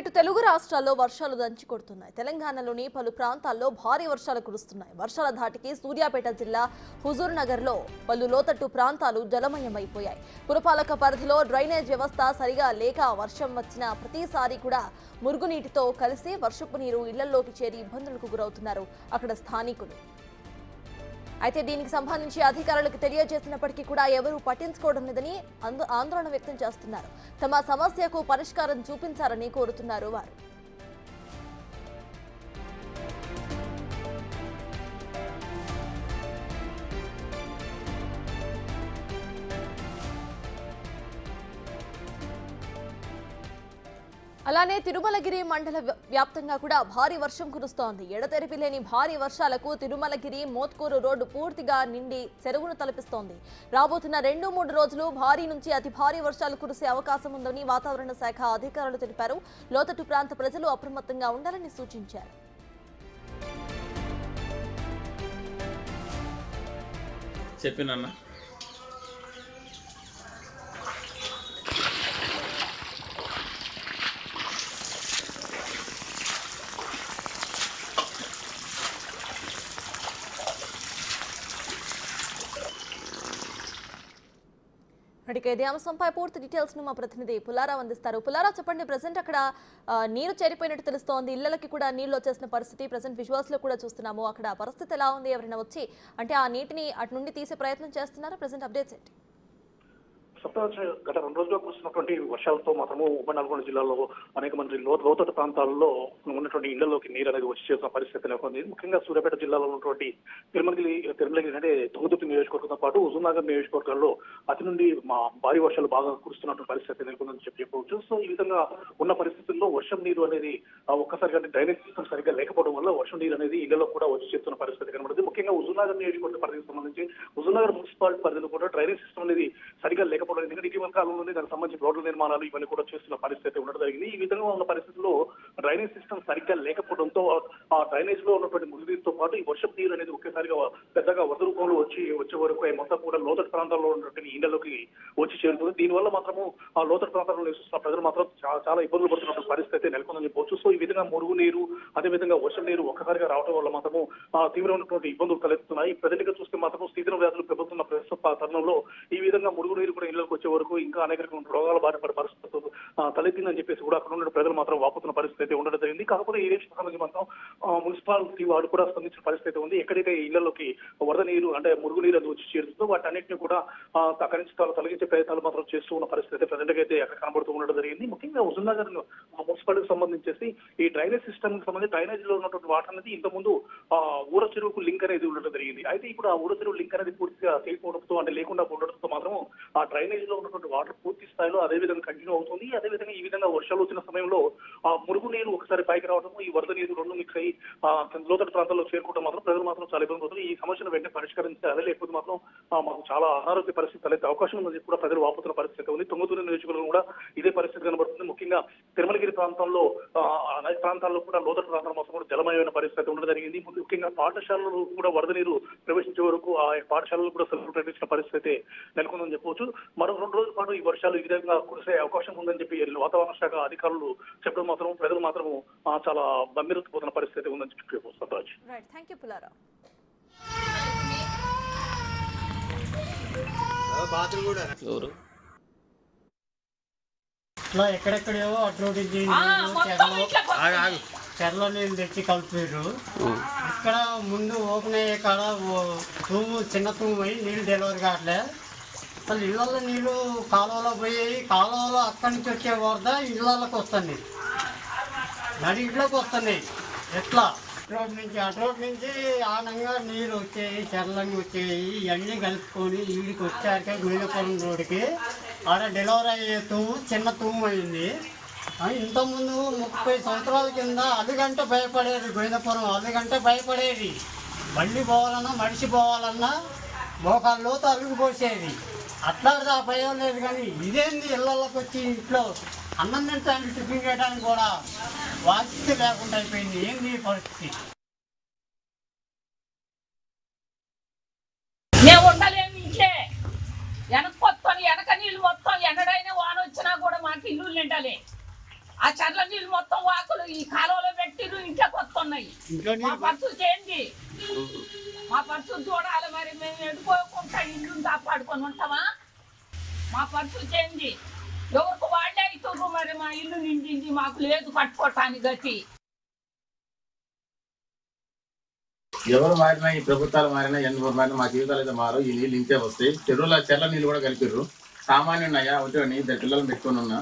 ఇటు తెలుగు రాష్ట్రాల్లో వర్షాలు దంచి కొడుతున్నాయి. తెలంగాణలోని పలు ప్రాంతాల్లో భారీ వర్షాలు కురుస్తున్నాయి. వర్షాల ధాటికి సూర్యాపేట జిల్లా హుజూర్ నగర్లో పలు లోతట్టు ప్రాంతాలు జలమయమైపోయాయి. పురపాలక పరిధిలో డ్రైనేజ్ వ్యవస్థ సరిగా లేక వర్షం వచ్చిన ప్రతిసారి కూడా మురుగునీటితో కలిసి వర్షపు నీరు ఇళ్లలోకి చేరి ఇబ్బందులకు గురవుతున్నారు అక్కడ స్థానికులు. అయితే దీనికి సంబంధించి అధికారులకు తెలియజేసినప్పటికీ కూడా ఎవరూ పట్టించుకోవడం లేదని ఆందోళన వ్యక్తం చేస్తున్నారు. తమ సమస్యకు పరిష్కారం చూపించాలని కోరుతున్నారు వారు. అలానే తిరుమలగిరి మండల వ్యాప్తంగా కూడా భారీ వర్షం కురుస్తోంది. ఎడతెరిపి లేని భారీ వర్షాలకు తిరుమలగిరి మోత్కూరు రోడ్డు పూర్తిగా నిండి చెరువును తలపిస్తోంది. రాబోతున్న 2-3 రోజులు భారీ నుంచి అతి భారీ వర్షాలు కురిసే అవకాశం ఉందని వాతావరణ శాఖ అధికారులు తెలిపారు. లోతట్టు ప్రాంత ప్రజలు అప్రమత్తంగా ఉండాలని సూచించారు. చెప్పినన్నా ఇదే అంశంపై పూర్తి డీటెయిల్స్ ను మా ప్రతినిధి పుల్లారావు అందిస్తారు. పుల్లారావు, చెప్పండి, ప్రెసెంట్ అక్కడ నీరు చేరిపోయినట్టు తెలుస్తోంది. ఇళ్లకి కూడా నీళ్లు వచ్చేసిన పరిస్థితి ప్రెసెంట్ విజువల్స్ లో కూడా చూస్తున్నాము. అక్కడ పరిస్థితి ఎలా ఉంది? ఎవరైనా వచ్చి అంటే ఆ నీటిని అటు నుండి తీసే ప్రయత్నం చేస్తున్నారా? ప్రెసెంట్ అప్డేట్స్ ఏంటి? గత 2 రోజులుగా కురుస్తున్నటువంటి వర్షాలతో మాత్రము ఉమ్మడి నల్గొండ జిల్లాలో అనేక మంది లోతట్టు ప్రాంతాల్లో ఉన్నటువంటి ఇళ్లలోకి నీరు అనేది వచ్చి చేసిన పరిస్థితి నెలకొంది. ముఖ్యంగా సూర్యాపేట జిల్లాలో ఉన్నటువంటి తిరుమలగిరి అంటే తుంగతుర్తి నియోజకవర్గంతో పాటు హుజూర్నగర్ నియోజకవర్గాల్లో అతి నుండి భారీ వర్షాలు బాగా కురుస్తున్నటువంటి పరిస్థితి నెలకొందని చెప్పవచ్చు. సో ఈ విధంగా ఉన్న పరిస్థితుల్లో వర్షం నీరు అనేది ఒక్కసారిగా డ్రైనేజ్ సిస్టమ్ సరిగ్గా లేకపోవడం వల్ల వర్షం నీరు అనేది ఇళ్లలో కూడా వచ్చి చేస్తున్న పరిస్థితి కనబడుతుంది. ముఖ్యంగా హుజూర్నగర్ నియోజకవర్గ పరిధికి సంబంధించి హుజూర్నగర్ మున్సిపాలిటీ పరిధిలో కూడా డ్రైనేజ్ సిస్టమ్ అనేది సరిగ్గా లేకపోవడం, ఎందుకంటే ఇటీవల కాలంలోనే దానికి సంబంధించి రోడ్ల నిర్మాణాలు ఇవన్నీ కూడా చేస్తున్న పరిస్థితి ఉండడం జరిగింది. ఈ విధంగా ఉన్న పరిస్థితుల్లో డ్రైనేజ్ సిస్టమ్ సరిగ్గా లేకపోవడంతో ఆ డ్రైనేజ్ లో ఉన్నటువంటి మురుగునీరుతో పాటు ఈ వర్షపు నీరు అనేది ఒకేసారిగా పెద్దగా వరద రూపంలో వచ్చే వరకు మొత్తం కూడా లోతట్టు ప్రాంతాల్లో ఉన్నటువంటి ఇళ్లలోకి వచ్చి చేరుతుంది. దీనివల్ల మాత్రము ఆ లోతట్టు ప్రాంతాల్లో నివసిస్తున్న ప్రజలు మాత్రం చాలా ఇబ్బందులు పడుతున్న పరిస్థితి నెలకొందని చెప్పవచ్చు. సో ఈ విధంగా మురుగు నీరు అదేవిధంగా వర్షం నీరు ఒక్కసారిగా రావడం వల్ల మాత్రము తీవ్రమైనటువంటి ఇబ్బందులు తలెత్తుతున్నాయి. ప్రజెంట్ గా చూస్తే మాత్రం స్థితిలో వ్యాధులు పెరుగుతున్న ప్రస్తుత తరుణంలో ఈ విధంగా మురుగు నీరు కూడా ఇళ్లకు వచ్చే వరకు ఇంకా అనేక రకమైన రోగాల బారిన పడే పరిస్థితులు తలెత్తిందని చెప్పేసి కూడా అక్కడ ఉన్న ప్రజలు మాత్రం వాపుతున్న పరిస్థితి ఉండడం జరిగింది. కాకపోతే ఈ విషయం సంబంధించి మాత్రం మున్సిపాలిటీ వారు కూడా స్పందించిన పరిస్థితి ఉంది. ఎక్కడైతే ఇళ్లలోకి వరద నీరు అంటే మురుగు నీరు అది వచ్చి చేరుతుందో వాటి అన్నింటినీ కూడా అక్కడి నుంచి తొలగించే ప్రయత్నాలు మాత్రం చేస్తూ ఉన్న పరిస్థితి ప్రజెంట్ అయితే అక్కడ కనబడుతూ ఉండడం జరిగింది. ముఖ్యంగా హుజూర్నగర్ మున్సిపాలిటీకి సంబంధించేసి ఈ డ్రైనేజ్ సిస్టమ్ కి సంబంధించి డ్రైనేజ్ లో ఉన్నటువంటి వాటర్ అనేది ఇంతకుముందు ఊర చెరువుకు లింక్ అనేది ఉండడం జరిగింది. అయితే ఇప్పుడు ఆ ఊర చెరువు లింక్ అనేది పూర్తిగా చేయకపోవడంతో అంటే లేకుండా ఉండడంతో మాత్రం ఆ డ్రైనేజ్ లో ఉన్నటువంటి వాటర్ పూర్తి స్థాయిలో అదే విధంగా కంటిన్యూ అవుతుంది. అదేవిధంగా ఈ విధంగా వర్షాలు వచ్చిన సమయంలో ఆ మురుగు నీరు ఒకసారి పైకి రావడము, ఈ వరద నీరు రెండు మిక్స్ అయ్యి లోతట్టు ప్రాంతాల్లో చేరుకోవడం మాత్రం ప్రజలు మాత్రం చాలా ఇబ్బంది అవుతుంది. ఈ సమస్యను వెంటనే పరిష్కరించాలి, లేకపోతే మాత్రం మాకు చాలా అనారోగ్య పరిస్థితి తలెత్తే అవకాశం ఉందని కూడా ప్రజలు వాపుతున్న పరిస్థితి ఉంది. తుంగతుర్తి నియోజకవర్గంలో కూడా ఇదే పరిస్థితి కనబడుతుంది. ముఖ్యంగా తిరుమలగిరి ప్రాంతంలో అనేక ప్రాంతాల్లో కూడా లోతట్టు ప్రాంతాల మొత్తం కూడా జలమయమైన పరిస్థితి ఉండడం జరిగింది. ముఖ్యంగా పాఠశాలలు కూడా వరద నీరు ప్రవేశించే వరకు ఆ పాఠశాలలు కూడా సెలవు ప్రకటించిన పరిస్థితి నెలకొందని చెప్పవచ్చు. మరో 2 రోజుల పాటు ఈ వర్షాలు ఈ విధంగా కురిసే అవకాశం ఉందని చెప్పి వాతావరణ శాఖ అధికారులు చెప్పడం మాత్రం ప్రజలు మాత్రం చాలా బమ్మిరెత్తిపోతున్న పరిస్థితి ఉందని చెప్పి సత్రాజ్. ఎక్కడెక్కడేవో అటువంటి చెరలో నీళ్ళు తెచ్చి కలిపారు. ఇక్కడ ముందు ఓపెన్ అయ్యే కాడ తూము చిన్న తూము అయ్యి నీళ్ళు డెలివరీ కావట్లే. అసలు ఇళ్లలో నీళ్ళు కాలువలో పోయి కాలువలో అక్కడి నుంచి వచ్చే వరద ఇళ్లలోకి వస్తుంది, నడి ఇళ్ళకి వస్తున్నాయి. ఎట్లా అటు నుంచి ఆనంగా నీళ్ళు వచ్చాయి, చెరలన్నీ వచ్చాయి. ఇవన్నీ కలుపుకొని వీడికి వచ్చాక గోయినపురం రోడ్డుకి ఆడ డెలివరీ అయ్యే తూము చిన్న తూము అయింది. ఇంతకుముందు 30 సంవత్సరాల కింద అదిగంట భయపడేది గోయినపురం, అదిగంట భయపడేది. బండి పోవాలన్నా మనిషి పోవాలన్నా మోకాళ్ళలోతో అలుగు పోసేది. అట్లాంటిది ఆ భయం లేదు. కానీ ఇదేంది ఇళ్లలోకి వచ్చి ఇంట్లో అన్నం తింటానికి టిఫిన్ చేయడానికి కూడా వాసితి లేకుండా అయిపోయింది. ఏంది పరిస్థితి? మేము ఉండలేము ఇంట్లో, వెనక నీళ్ళు మొత్తం ఎండడైనా వాన వచ్చినా కూడా మాకు ఇల్లు నిండాలి. ఆ చర్ల నీళ్ళు మొత్తం వాకులు ఈ కాలువలో పెట్టిరు, ఇంట్లోకి వస్తున్నాయి. మా పరిస్థితి ఏంది? మా పరిస్థితి చూడాలి. మరి మేము ఎడుకోకుండా ఇల్లు కాపాడుకొని ఉంటామా? మా పరిస్థితి ఏంది? ఎవరికి వాళ్ళే అవుతుర్రు. మరి మా ఇల్లు నిండింది, మాకు లేదు కట్టుకోవటానికి గతి. ఎవరు మారినా, ఈ ప్రభుత్వాలు మారినా, ఎన్ని మారినా మా జీవితాలు అయితే మారు. ఈ నీళ్ళు ఇంతే వస్తాయి. చెర్ల నీళ్ళు కూడా కలిపిర్రు. సామాన్యున్నాయా ఒకటి ఇద్దరు పిల్లలు పెట్టుకొని ఉన్నా.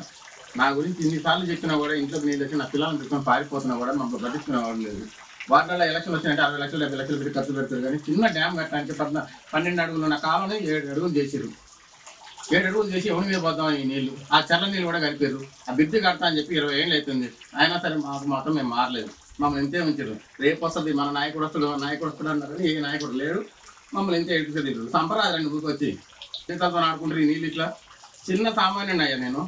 నా గురించి ఇన్నిసార్లు చెప్పినా కూడా ఇంట్లోకి నీళ్ళు వచ్చి నా పిల్లలను పెట్టుకొని పారిపోతున్నా కూడా మమ్మల్ని పట్టించుకునేవాడు లేదు. వాటిలో ఎలక్షన్ వచ్చినట్టు 60 లక్షలు 70 లక్షలు పెట్టి ఖర్చు పెడతారు. కానీ చిన్న డ్యామ్ కట్టడానికి 12 అడుగులు ఉన్న కావాలని 7 అడుగులు చేసారు. 7 అడుగులు చేసి ఎవరి మీద పోద్దాం ఈ నీళ్లు. ఆ చర్ల నీళ్ళు కూడా కలిపారు. ఆ బ్రిడ్జి కడతా అని చెప్పి 20 ఏళ్ళు అవుతుంది. అయినా సరే మాకు మాత్రం మేము మారలేదు. మమ్మల్ని ఇంతే ఉంచారు. రేపు వస్తుంది మన నాయకుడు వస్తాడు అన్నారు. ఏ నాయకుడు లేడు. మమ్మల్ని ఇంతే ఎడుకు సంపరాదండి ఊరికి వచ్చి సీతాలతో ఆడుకుంటారు ఈ నీళ్ళు. ఇట్లా చిన్న సామాన్యున్నాయ్యా నేను.